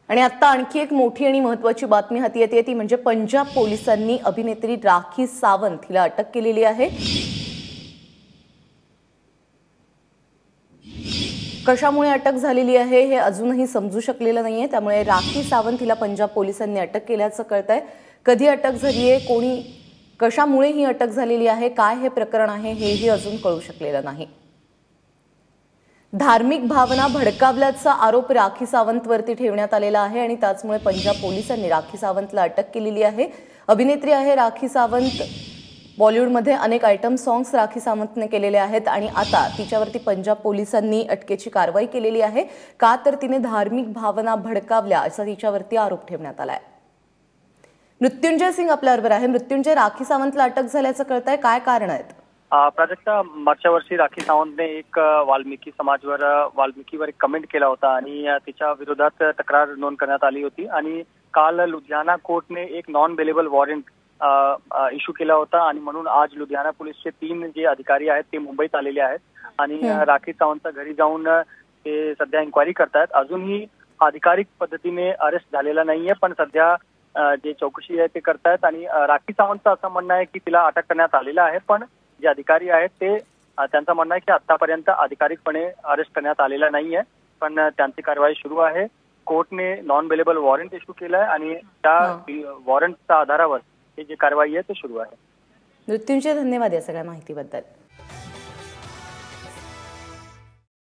आणि आता आणखी एक मोठी आणि महत्त्वाची बातमी हाती येते ती म्हणजे पंजाब पोलिसांनी अभिनेत्री राखी सावंत हिला अटक केलेली आहे। कशामुळे अटक झालेली आहे हे अजूनही समजू शकलेलं नाहीये, त्यामुळे राखी सावंत हिला पंजाब पोलिसांनी अटक केल्याचं कळतंय। कधी अटक झालीये, कोणी कशामुळे ही अटक झालेली आहे, काय हे प्रकरण आहे हेही अजून कळू शकलेलं नाही। धार्मिक भावना भडकावल्याचा आरोप राखी सावंतवरती ठेवण्यात आलेला आहे आणि त्याचमुळे पंजाब पोलिसांनी राखी सावंतला अटक केलेली आहे। अभिनेत्री आहे राखी सावंत। बॉलिवूडमध्ये अनेक आयटम सॉंग्स राखी सावंतने केलेले आहेत आणि आता तिच्यावरती पंजाब पोलिसांनी अटकेची कारवाई केलेली आहे, का तर तिने धार्मिक भावना भडकावल्या असा तिच्यावरती आरोप ठेवण्यात आलाय। मृत्युंजय सिंग आपल्याबरोबर आहे। मृत्युंजय, राखी सावंतला अटक झाल्याचं कळतंय, काय कारण आहेत? प्राजक्ता, मागच्या वर्षी राखी सावंतने एक वाल्मिकीवर एक कमेंट केला होता आणि तिच्या विरोधात तक्रार नोंद करण्यात आली होती आणि काल लुधियाना कोर्टने एक नॉन बेलेबल वॉरंट इश्यू केला होता आणि म्हणून आज लुधियाना पोलीसचे 3 जे अधिकारी आहेत ते मुंबईत आलेले आहेत आणि राखी सावंतच्या घरी जाऊन ते सध्या इन्क्वायरी करतायत। अजूनही अधिकारिक पद्धतीने अरेस्ट झालेला नाहीये, पण सध्या जे चौकशी आहे ते करतायत आणि राखी सावंतचं असं म्हणणं आहे की तिला अटक करण्यात आलेलं आहे, पण जे अधिकारी आहेत ते त्यांचं म्हणणं आहे की आतापर्यंत अधिकारिकपणे अरेस्ट करण्यात आलेला नाहीये, पण त्यांची कारवाई सुरू आहे। कोर्टने नॉन बेलेबल वॉरंट इश्यू केलाय आणि त्या वॉरंटच्या आधारावर ही जी कारवाई आहे ते सुरू आहे। मृत्युंजय, धन्यवाद या सगळ्या माहितीबद्दल।